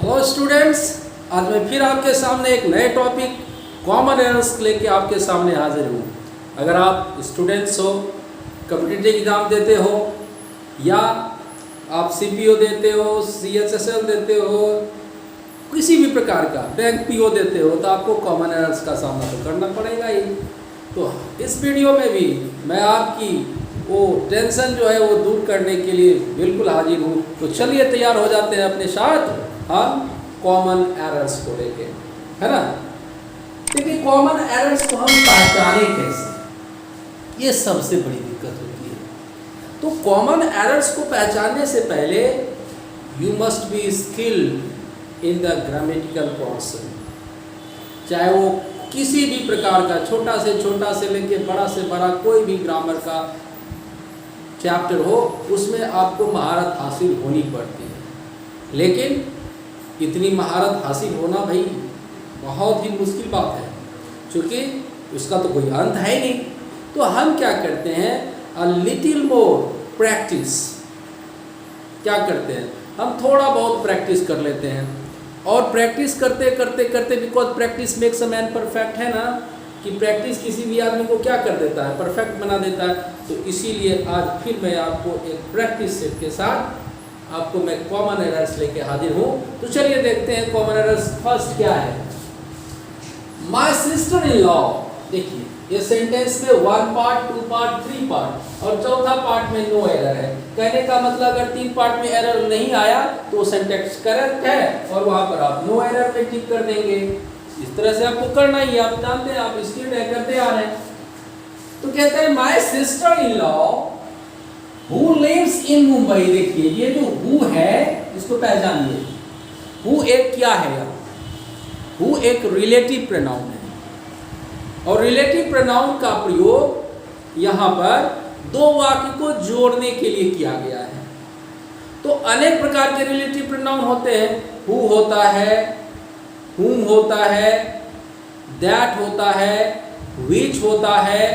Hello students, आज मैं फिर आपके सामने एक नए टॉपिक कॉमन एरर्स लेके आपके सामने हाजिर हूँ। अगर आप स्टूडेंट्स हो, कॉम्पिटिटिव एग्ज़ाम देते हो या आप सीपीओ देते हो, सीएचएसएल देते हो, किसी भी प्रकार का बैंक पीओ देते हो तो आपको कॉमन एरर्स का सामना तो करना पड़ेगा ही। तो इस वीडियो में भी मैं आपकी वो टेंशन जो है वो दूर करने के लिए बिल्कुल हाजिर हूँ। तो चलिए तैयार हो जाते हैं अपने साथ हम कॉमन एरर्स को लेके, है ना। देखिए कॉमन एरर्स को हम पहचाने कैसे, ये सबसे बड़ी दिक्कत होती है। तो कॉमन एरर्स को पहचानने से पहले you must be skilled in the grammatical portion, चाहे वो किसी भी प्रकार का छोटा से लेके बड़ा से बड़ा कोई भी ग्रामर का चैप्टर हो, उसमें आपको महारत हासिल होनी पड़ती है। लेकिन इतनी महारत हासिल होना भाई बहुत ही मुश्किल बात है, क्योंकि उसका तो कोई अंत है ही नहीं। तो हम क्या करते हैं, अ लिटिल मोर प्रैक्टिस, क्या करते हैं हम थोड़ा बहुत प्रैक्टिस कर लेते हैं। और प्रैक्टिस करते करते because practice makes a man perfect, है ना, कि प्रैक्टिस किसी भी आदमी को क्या कर देता है, परफेक्ट बना देता है। तो इसीलिए आज फिर मैं आपको एक प्रैक्टिस सेट के साथ आपको मैं कॉमन एरर्स लेके हाजिर हूँ। तो चलिए देखते हैं कॉमन एरर्स। फर्स्ट क्या है, माय सिस्टर इन लॉ। देखिए ये सेंटेंस में 1 पार्ट, 2 पार्ट, 3 पार्ट और चौथा पार्ट में नो एरर है। कहने का मतलब अगर 3 पार्ट में एरर नहीं आया तो सेंटेंस करेक्ट है और वहां पर आप नो एरर पे टिक कर देंगे। इस तरह से आपको करना ही, आप जानते हैं, आप स्किल्ड है, करते आ रहे हैं। तो कहते हैं my sister in law who lives in Mumbai. देखिए ये जो हु है इसको पहचानिए। हु एक क्या है यार, हु एक रिलेटिव प्रोनाउन है और रिलेटिव प्रोनाउन का प्रयोग यहाँ पर दो वाक्य को जोड़ने के लिए किया गया है। तो अनेक प्रकार के रिलेटिव प्रोनाउन होते हैं। हु होता है, whom होता है, that होता है, which होता है,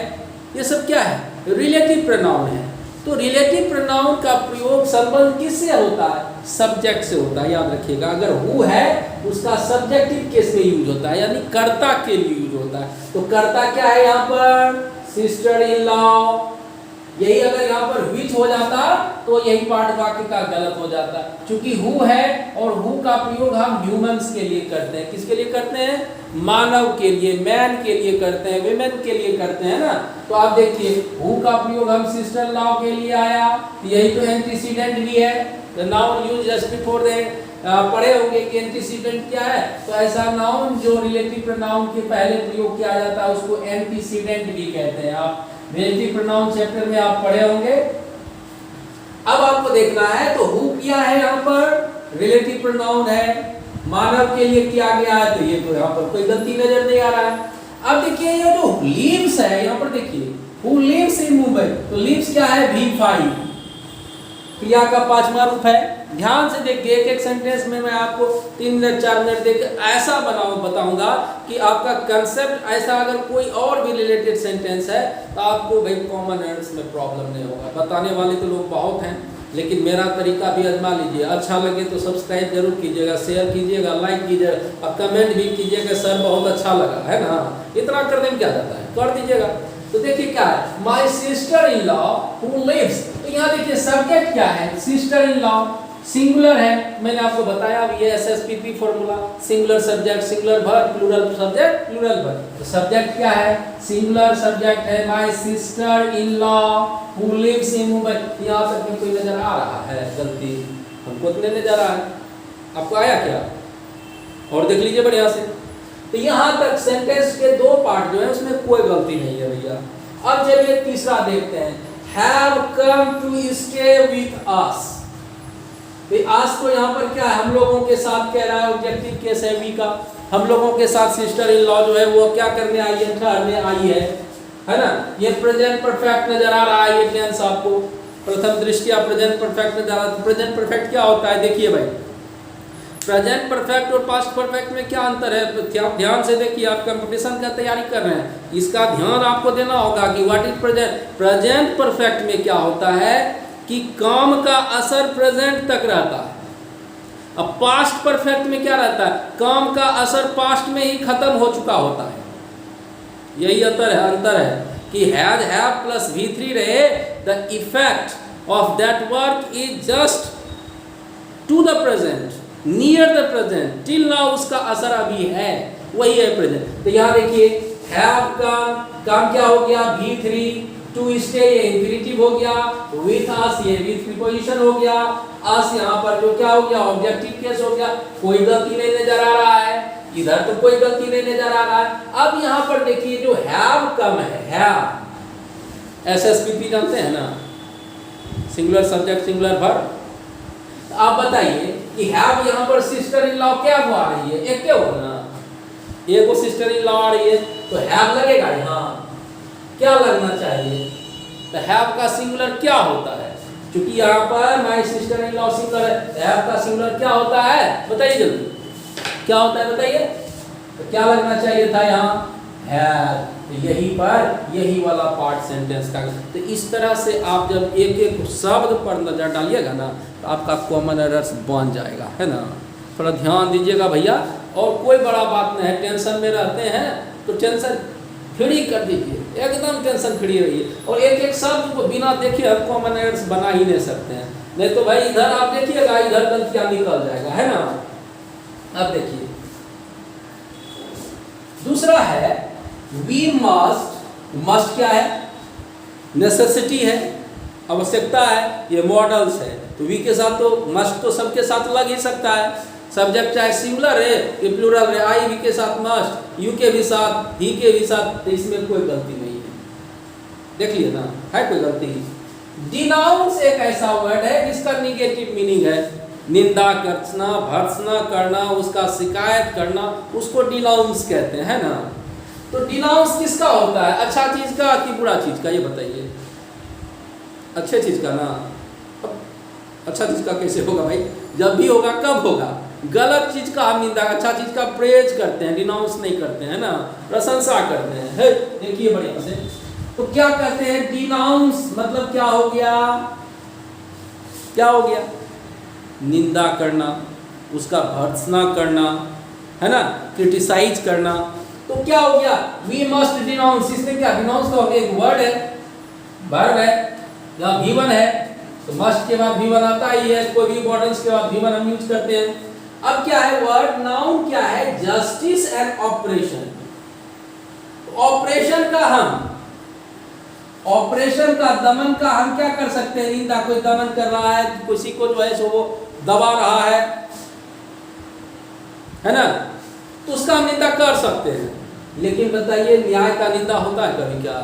ये सब क्या है, रिलेटिव प्रोनाउन है। तो रिलेटिव प्रोनाउन का प्रयोग संबंध किससे होता है, सब्जेक्ट से होता है। याद रखिएगा, अगर हु है उसका सब्जेक्टिव केस में यूज होता है, यानी कर्ता के लिए यूज होता है। तो कर्ता क्या है यहाँ पर, सिस्टर इन लॉ। यही अगर यहाँ पर which हो जाता तो यही पार्ट वाक्य का गलत हो जाता, क्योंकि हु है और हु का प्रयोग हम ह्यूमंस के लिए करते हैं। किसके लिए करते हैं, मानव के लिए, मैन के लिए करते हैं, विमेन के लिए करते हैं ना। तो आप देखिए हु का प्रयोग हम सिस्टर लॉ के लिए आया, यही तो एंटीसीडेंट भी है। The noun used just before the, पढ़े होंगे कि एंटीसीडेंट क्या है। तो ऐसा नाउन जो रिलेटिव प्रोनाउन के पहले प्रयोग किया जाता है उसको एंटीसीडेंट भी कहते हैं। आप रिलेटिव प्रोनाउन चैप्टर में आप पढ़े होंगे। अब आपको देखना है तो हु किया है, यहाँ पर रिलेटिव प्रोनाउन है, मानव के लिए किया गया है। तो ये तो यहाँ पर कोई गलती नजर नहीं आ रहा है। अब देखिए ये जो लिव्स है, यहाँ पर देखिए हु लिव्स इन मुंबई। तो लिव्स क्या है, V5, क्रिया का 5वां रूप है। ध्यान से देखिए, एक एक सेंटेंस में मैं आपको 3 मिनट 4 मिनट देख ऐसा बताऊंगा कि आपका कंसेप्ट ऐसा, अगर कोई और भी रिलेटेड सेंटेंस है तो आपको भाई कॉमन एरर्स में प्रॉब्लम नहीं होगा। बताने वाले तो लोग बहुत हैं, लेकिन मेरा तरीका भी आजमा लीजिए। अच्छा लगे तो सब्सक्राइब जरूर कीजिएगा, शेयर कीजिएगा, लाइक कीजिएगा और कमेंट भी कीजिएगा, सर बहुत अच्छा लगा, है ना। इतना करने में क्या जाता है, कर दीजिएगा। तो देखिए क्या है, my sister in law who lives. तो यहाँ देखिए सब्जेक्ट क्या है, सिस्टर इन लॉ, सिंगुलर है। मैंने आपको बताया अभी ये SSPP formula, singular subject singular verb, plural subject plural verb. तो सब्जेक्ट क्या है, सिंगुलर सब्जेक्ट है, my sister in law who lives in Mumbai. यहाँ तक में कोई नजर आ रहा है गलती, हमको तो नहीं नजर आ रहा है, आपको आया क्या, और देख लीजिए बढ़िया से। तो यहाँ तक सेंटेंस के 2 पार्ट जो है उसमें कोई गलती नहीं है भैया। अब चलिए तीसरा देखते हैं, have come to stay with us. आज तो यहाँ पर क्या है, हम लोगों के साथ कह रहा है, ऑब्जेक्टिव केस है वी का। हम लोगों के साथ सिस्टर इन लॉ जो है वो क्या करने आई है, ठहरने आई है ना। ये प्रेजेंट परफेक्ट नजर आ रहा है, ये टेंस आपको प्रथम दृष्टया प्रेजेंट परफेक्ट नजर आ रहा है। प्रेजेंट परफेक्ट क्या होता है, देखिए भाई, प्रेजेंट परफेक्ट और पास्ट परफेक्ट में क्या अंतर है, ध्यान से देखिए। आप कंपटीशन का तैयारी कर रहे हैं, इसका ध्यान आपको देना होगा कि what is present. Present perfect में क्या होता है कि काम का असर प्रेजेंट तक रहता है, अब पास्ट परफेक्ट में क्या रहता है, काम का असर पास्ट में ही खत्म हो चुका होता है। यही अंतर है कि हैड हैव प्लस V3 रहे, the effect of that work is just to the present, near the present, till now उसका असर अभी है, वही है प्रेजेंट। तो यहाँ देखिए हैव का काम क्या हो गया, V3, टू स्टे ये इंफिनिटिव हो गया, विथ अस ये विथ प्रीपोजिशन हो गया, अस यहाँ पर जो क्या हो गया, ऑब्जेक्टिव केस हो गया, कोई गलती नहीं नजर आ रहा है, इधर तो कोई गलती नहीं नजर आ रहा है। अब यहाँ पर देखिए जो हैव कम है, हैव SSPP जानते हैं ना, सिंगुलर सब्जेक्ट सिंगुलर वर्ब। आप बताइए कि हैव यहाँ पर सिस्टर इन लॉ क्या आ रही है, एक क्या होगा ना, एक वो सिस्टर इन लॉ आ रही है, तो हैव लगेगा यहाँ, क्या लगना चाहिए, तो हैव का सिंगुलर क्या होता है, क्योंकि यहाँ पर my sister in law singular है, हैव का सिंगुलर क्या होता है बताइए जल्दी, क्या होता है बताइए, तो क्या लगना चाहिए था यहाँ, हैव। तो यही पर यही वाला पार्ट सेंटेंस का। तो इस तरह से आप जब एक एक शब्द पर नजर डालिएगा ना, तो आपका कॉमन एरर्स बन जाएगा, है ना। थोड़ा ध्यान दीजिएगा भैया, और कोई बड़ा बात नहीं है, टेंशन में रहते हैं तो टेंशन फ्री कर दीजिए, एकदम टेंशन फ्री रहिए, और एक एक शब्द को बिना देखे हम कॉमन एरर्स बना ही नहीं सकते हैं, नहीं तो भाई इधर आप देखिएगा इधर गलतियां निकल जाएगा, है ना। अब देखिए दूसरा है वी मस्ट क्या है, नेसेसिटी है, आवश्यकता है, ये मॉडल्स है। तो वी के साथ तो मस्ट तो सबके साथ लग ही सकता है, सब्जेक्ट चाहे सिंगुलर है या प्लूरल है, आई वी के साथ मस्ट, यू के भी साथ, ही के भी साथ, तो इसमें कोई गलती नहीं है, देख लिए ना, है कोई गलती। डिनाउंस एक ऐसा वर्ड है जिसका निगेटिव मीनिंग है, निंदा करना, भर्त्सना करना, उसका शिकायत करना, उसको डिनाउंस कहते हैं, है ना। तो डिनाउंस किसका होता है, अच्छा चीज का कि बुरा चीज का, ये बताइए। अच्छे चीज का ना, अच्छा चीज का कैसे होगा भाई, जब भी होगा कब होगा, गलत चीज का हम निंदा, अच्छा चीज का प्रेज करते हैं, डिनाउंस नहीं करते हैं ना, प्रशंसा करते हैं, है देखिए बढ़िया से। तो क्या कहते हैं डिनाउंस, मतलब क्या हो गया, क्या हो गया, निंदा करना, उसका भर्त्सना करना, है ना, क्रिटिसाइज करना। तो क्या हो गया, वी मस्ट डिनाउंस, इसमें क्या, डिनाउंस तो एक वर्ड है, वर्ब है, यहाँ V1 है, तो मस्ट के बाद V1 आता ही है, कोई भी मॉडल्स के बाद V1 हम यूज करते हैं। अब क्या है वर्ड, नाउन क्या है, जस्टिस एंड ऑपरेशन। ऑपरेशन का हम, ऑपरेशन का दमन का हम क्या कर सकते हैं, निंदा, कोई दमन कर रहा है, किसी को जो है सो वो दबा रहा है ना, तो उसका हम निंदा कर सकते हैं। लेकिन बताइए न्याय का निंदा होता है कभी, क्या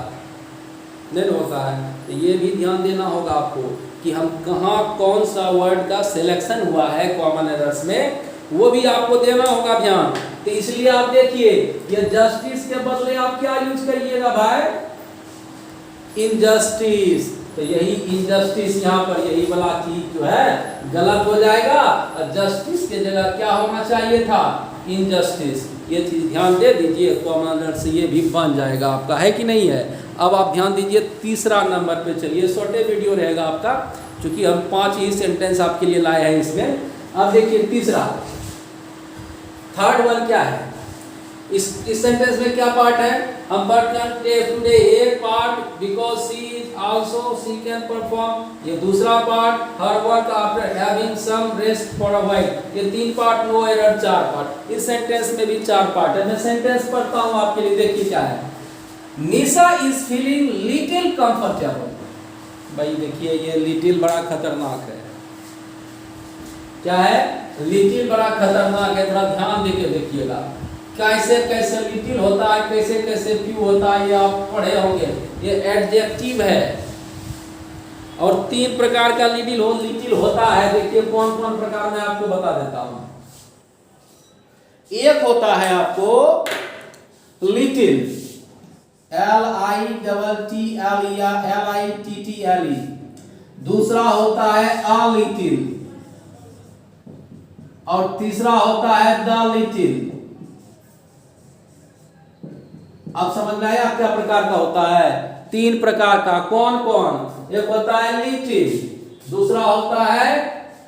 नहीं होता है। तो ये भी ध्यान देना होगा आपको कि हम कहाँ कौन सा वर्ड का सिलेक्शन हुआ है कॉमन एरर्स में, वो भी आपको देना होगा ध्यान। तो इसलिए आप देखिए ये जस्टिस के बदले आप क्या यूज करिएगा भाई, इनजस्टिस। तो यही इनजस्टिस यहाँ पर यही वाला चीज जो है गलत हो जाएगा, और जस्टिस के जगह क्या होना चाहिए था, इनजस्टिस। ये चीज ध्यान दे दीजिए, कॉमन एरर से ये भी बन जाएगा आपका, है कि नहीं है। अब आप ध्यान दीजिए तीसरा नंबर पे चलिए, छोटे वीडियो रहेगा आपका, क्योंकि हम 5 ही सेंटेंस आपके लिए लाए हैं इसमें। अब देखिए तीसरा, थर्ड वन क्या है, इस सेंटेंस में क्या पार्ट है, हम वर्क करते हैं today, a part, because she is also, she can perform, ये दूसरा part, her work after having some rest for a while, ये 3 पार्ट, नो एरर 4 पार्ट। इस सेंटेंस में भी 4 पार्ट है। मैं सेंटेंस पढ़ता हूं आपके लिए, देखिए क्या है, निशा इज फीलिंग लिटिल कंफर्टेबल। भाई देखिए ये लिटिल बड़ा खतरनाक है, क्या है, लिटिल बड़ा खतरनाक है, थोड़ा ध्यान देके देखिएगा कैसे कैसे लिटिल होता है, कैसे कैसे फ्यू होता है, ये आप पढ़े होंगे। ये एडजेक्टिव है, और 3 प्रकार का लिटिल होता है। देखिए कौन कौन प्रकार मैं आपको बता देता हूं। एक होता है आपको लिटिल, LITTLE, दूसरा होता है अ लिटिल, और तीसरा होता है द लिटिल। आप समझ में आया क्या प्रकार का होता है, 3 प्रकार का। कौन कौन, एक होता है लिटिल, दूसरा होता है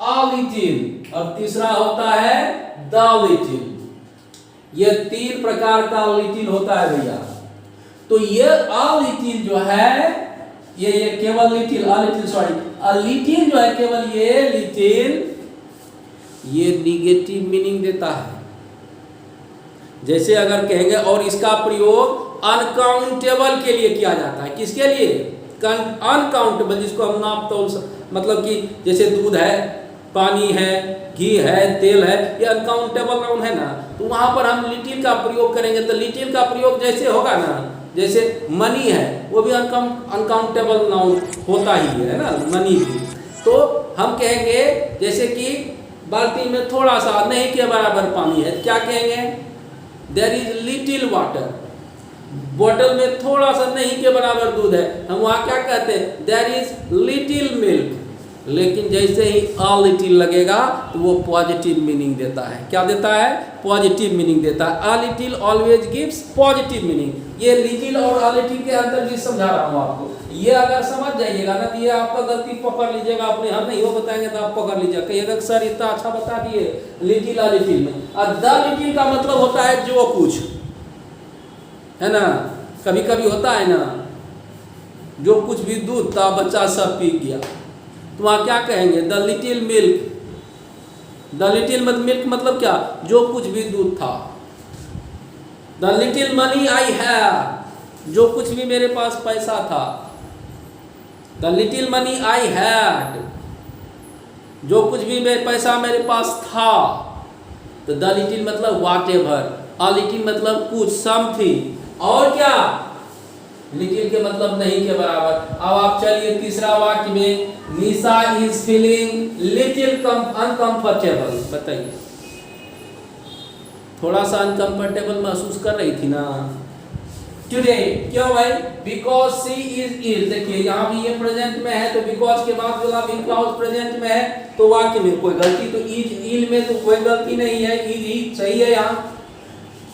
a little और तीसरा होता है the little। ये 3 प्रकार का लिटिल होता है भैया। तो ये a little जो है ये केवल little a little sorry a little जो है केवल ये लिटिल ये निगेटिव मीनिंग देता है। जैसे अगर कहेंगे और इसका प्रयोग अनकाउंटेबल के लिए किया जाता है। किसके लिए? अनकाउंटेबल, जिसको हम नाप तोल मतलब कि जैसे दूध है, पानी है, घी है, तेल है, ये अनकाउंटेबल नाउन है ना, तो वहां पर हम लिटिल का प्रयोग करेंगे। तो लिटिल का प्रयोग जैसे होगा ना, जैसे मनी है वो भी अनकाउंटेबल नाउन होता ही है ना, मनी भी। तो हम कहेंगे जैसे कि बाल्टी में थोड़ा सा नहीं के बराबर पानी है, क्या कहेंगे? There is little water. बोतल में थोड़ा सा नहीं के बराबर दूध है, हम वहाँ क्या कहते हैं? There is little milk. लेकिन जैसे ही a लिटिल लगेगा तो वो पॉजिटिव मीनिंग देता है। क्या देता है? पॉजिटिव मीनिंग देता है। a little always gives positive meaning. ये लिटिल और a लिटिल के अंतर भी समझा रहा हूँ आपको। ये अगर समझ जाइएगा ना, तो ये आपका गलती पकड़ लीजिएगा अपने। हम नहीं वो बताएंगे तो आप पकड़ लीजिएगा, कहिएगा सर इतना अच्छा बता दिए लिटिल a लिटिल में। और द लिटिल का मतलब होता है जो कुछ, है ना। कभी कभी होता है ना, जो कुछ भी दूध था बच्चा सब पी गया, तो वहाँ क्या कहेंगे? The little milk. The little milk मतलब क्या? जो कुछ भी दूध था। The little money I have, जो कुछ भी मेरे पास पैसा था। The little money I had, जो कुछ भी पैसा मेरे पास था। तो द लिटिल मतलब व्हाट एवर, अ लिटिल मतलब कुछ, समथिंग। और क्या? लिटिल के मतलब नहीं के बराबर। अब आप चलिए तीसरा वाक्य में, निशा इज फीलिंग लिटिल अनकंफर्टेबल। बताइए, थोड़ा सा अनकंफर्टेबल महसूस कर रही थी ना टुडे। क्यों भाई? Because she is ill. देखिए यहाँ भी ये प्रेजेंट में है, तो बिकॉज के बाद वाला भी क्लाउज प्रेजेंट में है, तो वाक्य में कोई गलती, तो इज इल में तो कोई गलती नहीं है, इज सही है यहाँ।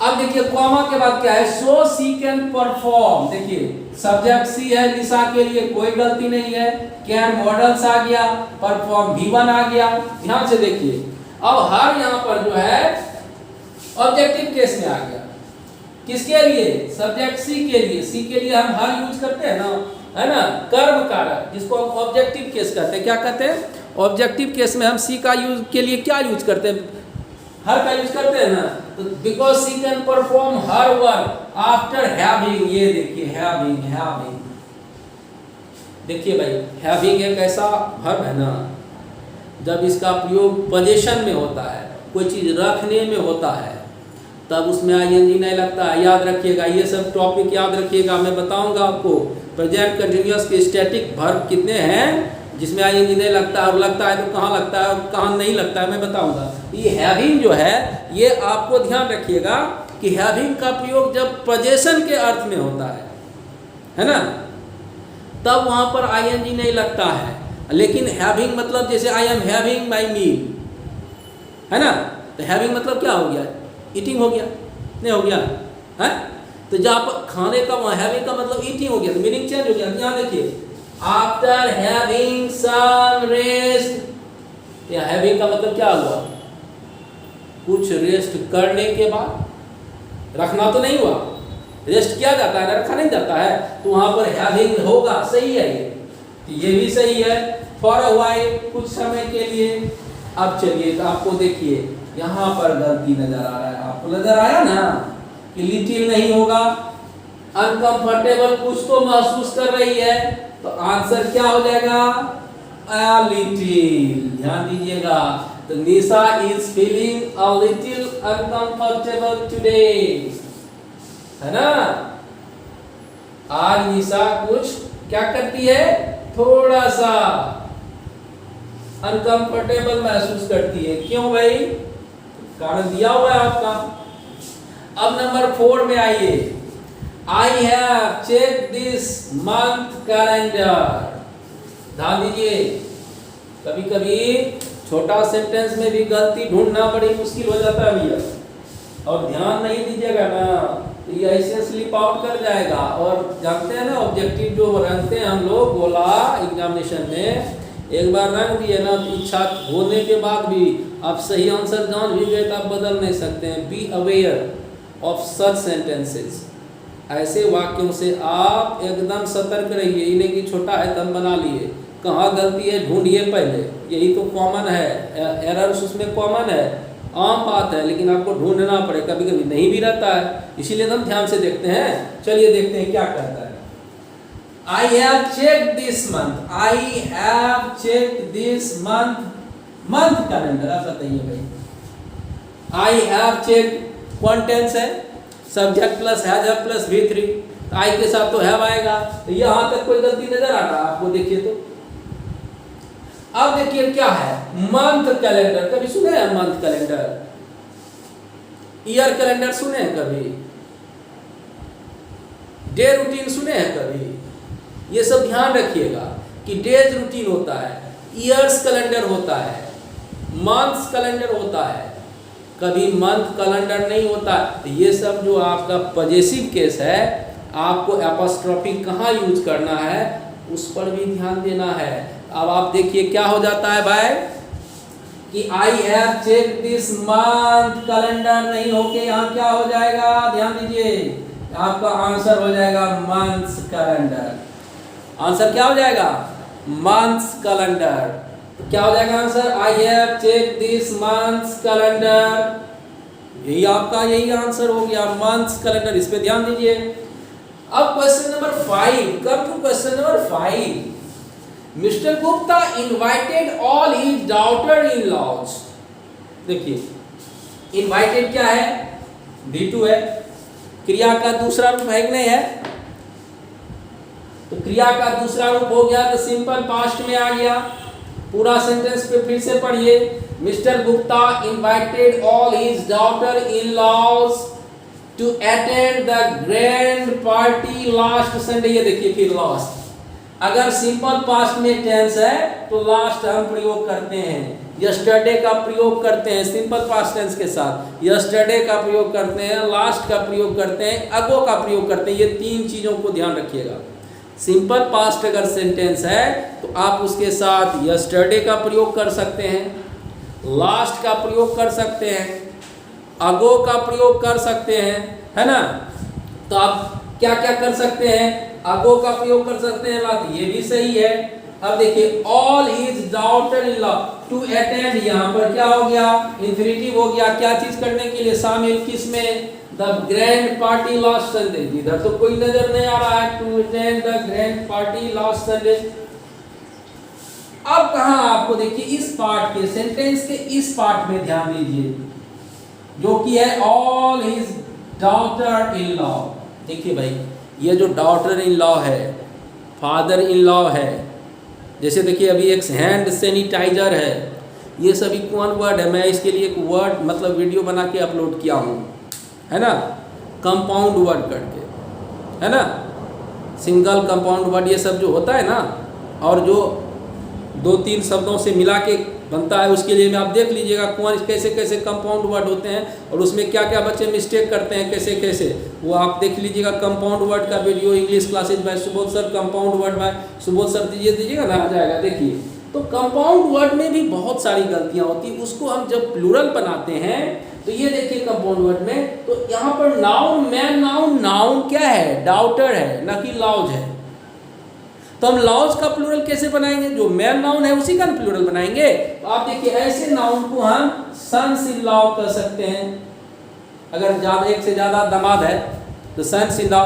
अब देखिए कॉमा के बाद क्या है? सो सी कैन परफॉर्म। देखिए सब्जेक्ट सी है, निशा के लिए कोई गलती नहीं है। कैन मॉडल्स आ गया, परफॉर्म V1 आ गया। ध्यान से देखिए, अब हर यहाँ पर जो है ऑब्जेक्टिव केस में आ गया। किसके लिए? सब्जेक्ट सी के लिए। सी के लिए हम हर यूज करते हैं ना, है ना, कर्म कारक, जिसको हम ऑब्जेक्टिव केस कहते हैं। क्या कहते हैं? ऑब्जेक्टिव केस में हम सी का यूज के लिए क्या यूज करते हैं? हर का यूज करते हैं ना। तो because she can perform her work after having. ये देखिए हैविंग। देखिए भाई, हैविंग एक ऐसा वर्ब है ना, जब इसका प्रयोग पोजीशन में होता है, कोई चीज रखने में होता है, तब उसमें आईएनजी नहीं लगता है। याद रखिएगा, ये सब टॉपिक याद रखिएगा, मैं बताऊंगा आपको। प्रेजेंट कंटिन्यूअस के स्टैटिक वर्ब कितने हैं जिसमें आईएनजी नहीं लगता है, और लगता है तो कहाँ लगता है और कहाँ नहीं लगता है, मैं बताऊंगा। ये हैविंग जो है, ये आपको ध्यान रखिएगा कि हैविंग का प्रयोग जब पोजीशन के अर्थ में होता है ना, तब वहाँ पर आईएनजी नहीं लगता है। लेकिन हैविंग मतलब जैसे आई एम हैविंग माई मील, है ना, तो हैविंग मतलब क्या हो गया? ईटिंग हो गया, नहीं हो गया है? तो जहाँ पर खाने का, वहाँ हैविंग का मतलब ईटिंग हो गया, तो मीनिंग चेंज हो गया। यहाँ देखिए, आफ्टर हैविंग सम रेस्ट, या हैविंग का मतलब क्या हुआ? कुछ रेस्ट करने के बाद। रखना तो नहीं हुआ, रेस्ट किया जाता है ना, रखा नहीं जाता है, तो वहां पर हैविंग होगा। सही है ये भी सही है। फॉर अ व्हाइल, कुछ समय के लिए। अब चलिए तो आपको देखिए यहाँ पर गलती नजर आ रहा है, आपको नजर आया ना कि लिटिल नहीं होगा, अनकंफर्टेबल कुछ तो महसूस कर रही है, तो आंसर क्या हो जाएगा? A little. ध्यान दीजिएगा, तो Nisha is feeling a little uncomfortable today, है ना। आज निशा कुछ क्या करती है? थोड़ा सा अनकंफर्टेबल महसूस करती है। क्यों भाई? कारण दिया हुआ है आपका। अब नंबर 4 में आइए। I have check this month calendar. ध्यान दीजिए, कभी कभी छोटा सेंटेंस में भी गलती ढूंढना बड़ी मुश्किल हो जाता है भैया, और ध्यान नहीं दीजिएगा ना तो ये ऐसे स्लिप आउट कर जाएगा। और जानते हैं ना, ऑब्जेक्टिव जो रखते हैं हम लोग गोला एग्जामिनेशन में, एक बार रंग दिए ना, तो इच्छा होने के बाद भी आप सही आंसर जान भी गए तो आप बदल नहीं सकते हैं। Be aware of such sentences, ऐसे वाक्यों से आप एकदम सतर्क रहिए। इन्हें कि छोटा है तब बना लिए, कहाँ गलती है ढूंढिए पहले, यही तो कॉमन है, एरर्स उसमें कॉमन है, आम बात है, लेकिन आपको ढूंढना पड़े, कभी कभी नहीं भी रहता है, इसीलिए हम ध्यान से देखते हैं। चलिए देखते हैं क्या कहता है। I have checked this month, I have checked this month, month calendar, आप बताइए भाई। I have checked कौन टेंस है, subject plus has plus V3, I के साथ तो हैव आएगा, तो यहाँ तक कोई गलती नजर आ रहा है आपको, देखिए तो। अब देखिए क्या है, मंथ कैलेंडर, कभी सुने हैं मंथ कैलेंडर? ईयर कैलेंडर सुने हैं कभी? डे रूटीन सुने हैं कभी? ये सब ध्यान रखिएगा कि डेज रूटीन होता है, ईयर्स कैलेंडर होता है, मंथ्स कैलेंडर होता है, कभी मंथ कैलेंडर नहीं होता। तो ये सब जो आपका पॉजेसिव केस है, आपको एपोस्ट्रोफी कहाँ यूज करना है उस पर भी ध्यान देना है। अब आप देखिए क्या हो जाता है भाई कि I have check this month calendar नहीं होके यहाँ क्या हो जाएगा, ध्यान दीजिए, आपका आंसर हो जाएगा मंथ्स कैलेंडर। आंसर क्या हो जाएगा? Months calendar. तो क्या हो जाएगा answer? I have check this months calendar, यही आपका यही आंसर हो गया, मंथ्स कैलेंडर। इस पे ध्यान दीजिए। अब question number 5, come to question number 5। Mister Gupta invited all his daughter in laws. देखिए इनवाइटेड क्या है, D2 है, क्रिया का दूसरा रूप है कि नहीं है, तो क्रिया का दूसरा रूप हो गया तो सिंपल पास्ट में आ गया। पूरा सेंटेंस पे फिर से पढ़िए। Mister Gupta invited all his daughter in laws to attend the grand party last Sunday. ये देखिए फिर लास्ट, अगर सिंपल पास्ट में टेंस है तो लास्ट हम प्रयोग करते हैं, यस्टरडे का प्रयोग करते हैं सिंपल पास्ट टेंस के साथ, यस्टरडे का प्रयोग करते हैं, लास्ट का प्रयोग करते हैं, अगो का प्रयोग करते हैं। ये तीन चीजों को ध्यान रखिएगा। सिंपल पास्ट अगर सेंटेंस है तो आप उसके साथ यस्टरडे का प्रयोग कर सकते हैं, लास्ट का प्रयोग कर सकते हैं, अगो का प्रयोग कर सकते हैं, है ना। तो आप क्या क्या कर सकते हैं, अगो का प्रयोग कर सकते हैं, बात ये भी सही है। अब देखिए all his daughter in law, to attend यहाँ पर क्या हो गया, इंफिनिटिव हो गया, क्या चीज करने के लिए, शामिल किसमें, the grand party last Sunday. इधर तो कोई नजर नहीं आ रहा है, to attend the grand party last Sunday. अब कहा आपको देखिए इस पार्ट के सेंटेंस के इस पार्ट में ध्यान दीजिए जो कि है all his daughter in law. देखिए भाई ये जो डॉटर इन लॉ है, फादर इन लॉ है, जैसे देखिए अभी एक हैंड सैनिटाइजर है, ये सभी कौन वर्ड है, मैं इसके लिए एक वर्ड मतलब वीडियो बना के अपलोड किया हूँ, है ना, कंपाउंड वर्ड करके, है ना, सिंगल कंपाउंड वर्ड ये सब जो होता है ना, और जो 2-3 शब्दों से मिला के बनता है, उसके लिए में आप देख लीजिएगा कौन कैसे कैसे कंपाउंड वर्ड होते हैं और उसमें क्या क्या बच्चे मिस्टेक करते हैं, कैसे कैसे, वो आप देख लीजिएगा। कंपाउंड वर्ड का video English classes by Subodh sir, compound word by Subodh sir दीजिएगा ना, आ जाएगा। देखिए तो कंपाउंड वर्ड में भी बहुत सारी गलतियाँ होती हैं, उसको हम जब प्लूरल बनाते हैं तो ये देखिए कंपाउंड वर्ड में, तो यहाँ पर नाउन मैन नाउन, नाउन क्या है, डॉटर है, न कि लॉज है। तो हम लॉज का प्लूरल कैसे बनाएंगे, जो मैन नाउन है उसी का प्लूरल बनाएंगे। तो आप देखिए ऐसे नाउन को हम सन्स इन लॉ कर सकते हैं, अगर ज्यादा एक से ज्यादा दामाद है तो sons in law,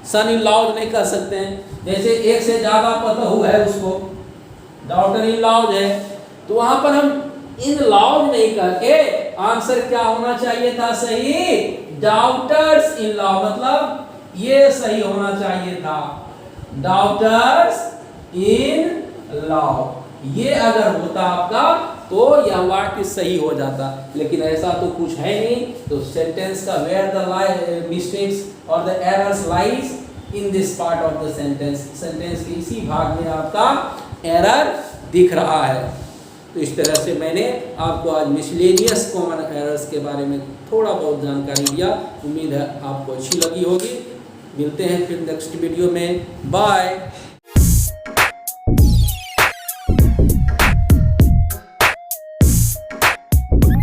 son in laws नहीं कर सकते हैं। जैसे एक से ज्यादा पतोहू है उसको डॉटर इन लॉज है, तो वहां पर हम इन लॉज नहीं करके आंसर क्या होना चाहिए था, सही, डॉटर्स इन लॉ, मतलब ये सही होना चाहिए था, डॉटर्स इन लॉ। ये अगर होता आपका तो यह वाक्य सही हो जाता, लेकिन ऐसा तो कुछ है नहीं। तो सेंटेंस का वेयर द मिस्टेक्स और the errors lies in this part of the sentence, sentence के इसी भाग में आपका एरर दिख रहा है। तो इस तरह से मैंने आपको आज मिसलेनियस कॉमन एरर्स के बारे में थोड़ा बहुत जानकारी दिया। उम्मीद है आपको अच्छी लगी होगी। मिलते हैं फिर नेक्स्ट वीडियो में, बाय।